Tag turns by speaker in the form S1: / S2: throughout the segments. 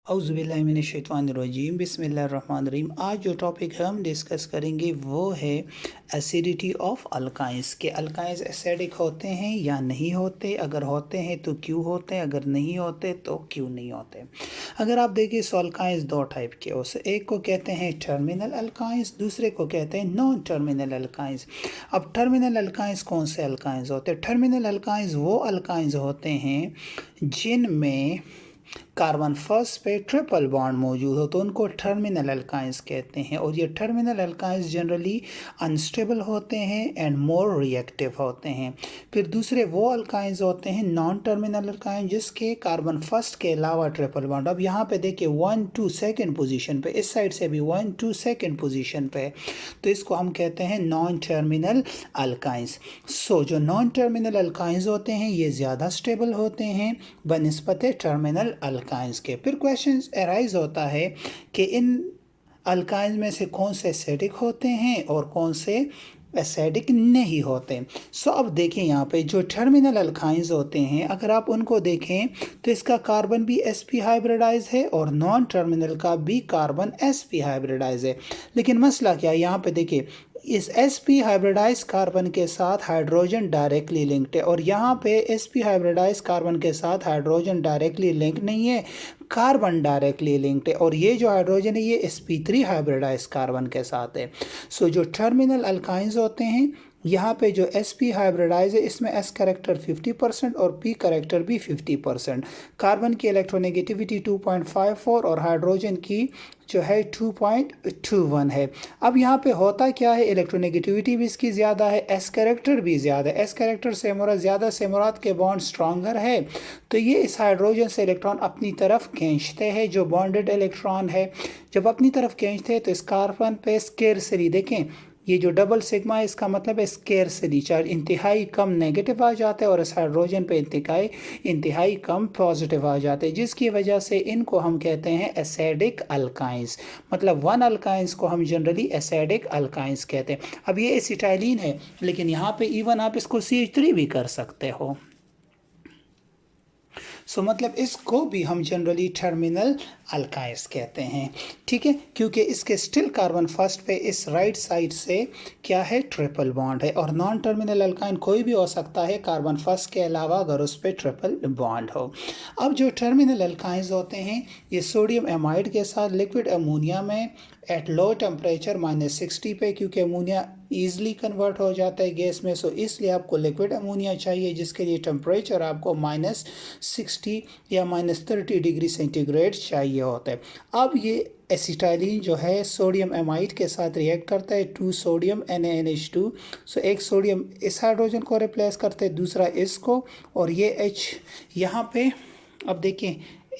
S1: औज़ुबिल्लाहिमिनश्शैतानिर्रजीम बिस्मिल्लाहिर्रहमानिर्रहीम। आज जो टॉपिक हम डिस्कस करेंगे वो है एसिडिटी ऑफ अल्काइंस के अल्काइंस एसिडिक होते हैं या नहीं होते, अगर होते हैं तो क्यों होते हैं, अगर नहीं होते तो क्यों नहीं होते। अगर आप देखिए सो अल्काइंस दो टाइप के उस एक को कहते हैं टर्मिनल अल्काइंस, दूसरे को कहते हैं नॉन टर्मिनल अल्काइंस। अब टर्मिनल अल्काइंस कौन से अल्काइंस होते हैं? टर्मिनल अल्काइंस वो अल्काइंस होते हैं जिनमें कार्बन फर्स्ट पे ट्रिपल बॉन्ड मौजूद हो तो उनको टर्मिनल अल्काइंस कहते हैं। और ये टर्मिनल अल्काइंस जनरली अनस्टेबल होते हैं एंड मोर रिएक्टिव होते हैं। फिर दूसरे वो अल्काइंस होते हैं नॉन टर्मिनल अल्काइंस जिसके कार्बन फर्स्ट के अलावा ट्रिपल बॉन्ड। अब यहाँ पे देखिए 1 2 सेकेंड पोजीशन पे, इस साइड से भी 1 2 सेकेंड पोजीशन पे, तो इसको हम कहते हैं नॉन टर्मिनल अल्काइंस। सो जो नॉन टर्मिनल अल्काइंस होते हैं ये ज़्यादा स्टेबल होते हैं बनिस्बत टर्मिनल अल्काइंस के। फिर क्वेश्चन अराइज होता है कि इन अल्काइंस में से कौन से एसिडिक होते हैं और कौन से एसिडिक नहीं होते। सो अब देखें यहाँ पे जो टर्मिनल अल्काइंस होते हैं अगर आप उनको देखें तो इसका कार्बन भी sp हाइब्रिडाइज है और नॉन टर्मिनल का भी कार्बन sp हाइब्रिडाइज है। लेकिन मसला क्या है, यहाँ पे देखिए इस sp हाइब्रिडाइज कार्बन के साथ हाइड्रोजन डायरेक्टली लिंक्ड है और यहाँ पे sp हाइब्रिडाइज कार्बन के साथ हाइड्रोजन डायरेक्टली लिंक नहीं है, कार्बन डायरेक्टली लिंक्ड है। और ये जो हाइड्रोजन है ये sp3 हाइब्रिडाइज कार्बन के साथ है। सो जो टर्मिनल अल्काइंस होते हैं यहाँ पे जो sp हाइब्रिडाइज है इसमें s करेक्टर 50% और p करेक्टर भी 50%। कार्बन की इलेक्ट्रोनेगेटिविटी 2.54 और हाइड्रोजन की जो है 2.21 है। अब यहाँ पे होता क्या है, इलेक्ट्रोनेगेटिविटी भी इसकी ज़्यादा है, s करेक्टर भी ज़्यादा है। s करेक्टर से मुराद ज़्यादा से मुराद के बॉन्ड स्ट्रॉन्गर है तो ये इस हाइड्रोजन से इलेक्ट्रॉन अपनी तरफ खींचते हैं। जो बॉन्डेड इलेक्ट्रॉन है जब अपनी तरफ खींचते हैं तो इस कार्बन पे स्केर्सिटी देखें, ये जो डबल सिग्मा है इसका मतलब है स्केर्सिटी चार्ज इंतहाई कम नेगेटिव आ जाता है और इस हाइड्रोजन पे इंतहाई कम पॉजिटिव आ जाते हैं, जिसकी वजह से इनको हम कहते हैं एसिडिक अल्काइंस। मतलब वन अल्काइंस को हम जनरली एसिडिक अल्काइंस कहते हैं। अब ये एसिटाइलिन है लेकिन यहाँ पे इवन आप इसको CH3 भी कर सकते हो। सो मतलब इसको भी हम जनरली टर्मिनल अल्काइंस कहते हैं, ठीक है, क्योंकि इसके स्टिल कार्बन फर्स्ट पे इस राइट साइड से क्या है ट्रिपल बॉन्ड है। और नॉन टर्मिनल अल्काइन कोई भी हो सकता है कार्बन फर्स्ट के अलावा अगर उस पर ट्रिपल बॉन्ड हो। अब जो टर्मिनल अल्काइंस होते हैं ये सोडियम एमाइड के साथ लिक्विड अमोनिया में एट लो टेम्परेचर -60 पे, क्योंकि अमोनिया ईजिली कन्वर्ट हो जाता है गैस में, सो इसलिए आपको लिक्विड अमोनिया चाहिए जिसके लिए टेम्परेचर आपको -60 या -30 डिग्री सेंटीग्रेड चाहिए होता है। अब ये एसिटाइलिन जो है सोडियम एमाइड के साथ रिएक्ट करता है 2 सोडियम NaNH2। सो एक सोडियम इस हाइड्रोजन को रिप्लेस करते हैं, दूसरा इसको, और ये H यहाँ पे अब देखें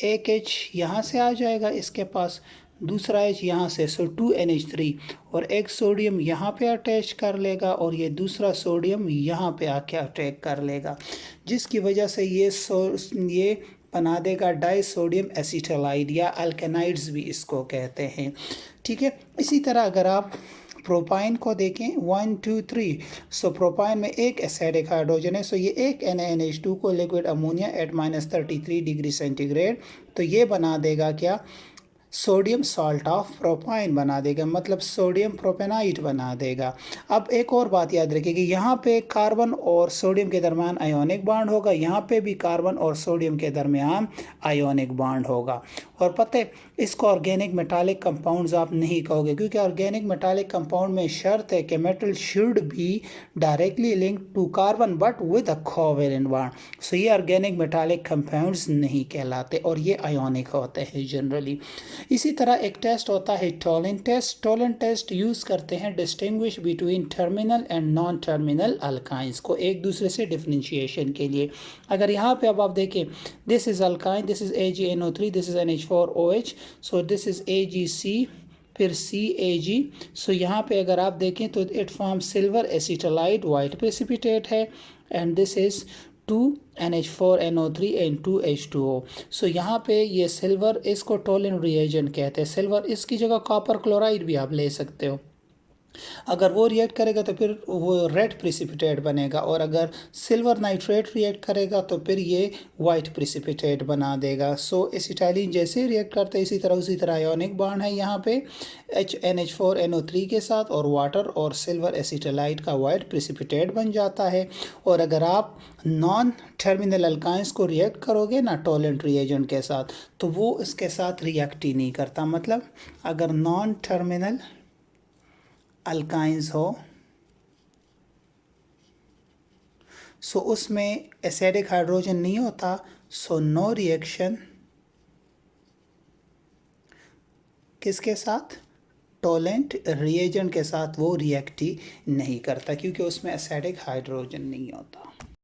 S1: एक H यहाँ से आ जाएगा इसके पास, दूसरा H यहाँ से, सो 2NH3 और एक सोडियम यहाँ पे अटैच कर लेगा और ये दूसरा सोडियम यहाँ पे आके अटैक कर लेगा, जिसकी वजह से ये बना देगा डाइसोडियम एसिटाइलाइड या अल्केनाइड्स भी इसको कहते हैं, ठीक है। इसी तरह अगर आप प्रोपाइन को देखें 1 2 3, सो प्रोपाइन में एक एसिडिक हाइड्रोजन है, सो ये एक NaNH2 को liquid ammonia at -33 degree centigrade, तो ये बना देगा क्या, सोडियम सॉल्ट ऑफ प्रोपाइन बना देगा, मतलब सोडियम प्रोपेनाइट बना देगा। अब एक और बात याद रखिए कि यहाँ पे कार्बन और सोडियम के दरमियान आयोनिक बॉन्ड होगा, यहाँ पे भी कार्बन और सोडियम के दरमियान आयोनिक बॉन्ड होगा। और पता है इसको ऑर्गेनिक मेटालिक कंपाउंड्स आप नहीं कहोगे, क्योंकि ऑर्गेनिक मेटालिक कंपाउंड में शर्त है कि metal should be directly linked to carbon but with a covalent bond. So ये ऑर्गेनिक मेटालिक कंपाउंड्स नहीं कहलाते और ये आयोनिक होते हैं जनरली। इसी तरह एक टेस्ट होता है Tollens test. Tollens test use करते हैं distinguish between terminal and non terminal alkynes को एक दूसरे से डिफरेंशिएशन के लिए। अगर यहाँ पे अब आप देखें this is alkyne, this is AgNO3, this is NH4OH, so this is AgC फिर CAG। सो यहाँ पे अगर आप देखें तो it form silver acetylide white precipitate है and this is 2NH4NO3 and 2H2O। So यहाँ पे ये सिल्वर, इसको टोलन रिएजेंट कहते हैं। सिल्वर इसकी जगह कॉपर क्लोराइड भी आप ले सकते हो। अगर वो रिएक्ट करेगा तो फिर वो रेड प्रिसिपिटेट बनेगा, और अगर सिल्वर नाइट्रेट रिएक्ट करेगा तो फिर ये वाइट प्रिसिपिटेट बना देगा। सो एसिटाइलिन जैसे रिएक्ट करते हैं इसी तरह उसी तरह आयोनिक बॉन्ड है यहाँ पे NH4NO3 के साथ, और वाटर और सिल्वर एसिटाइलाइट का वाइट प्रिसिपिटेट बन जाता है। और अगर आप नॉन टर्मिनल अल्काइंस को रिएक्ट करोगे ना टोलेंट रिएजेंट के साथ, तो वो इसके साथ रिएक्ट ही नहीं करता। मतलब अगर नॉन टर्मिनल अल्काइंस हो सो उसमें एसिडिक हाइड्रोजन नहीं होता, सो नो रिएक्शन किसके साथ, टोलेंट रिएजेंट के साथ वो रिएक्ट ही नहीं करता, क्योंकि उसमें एसिडिक हाइड्रोजन नहीं होता।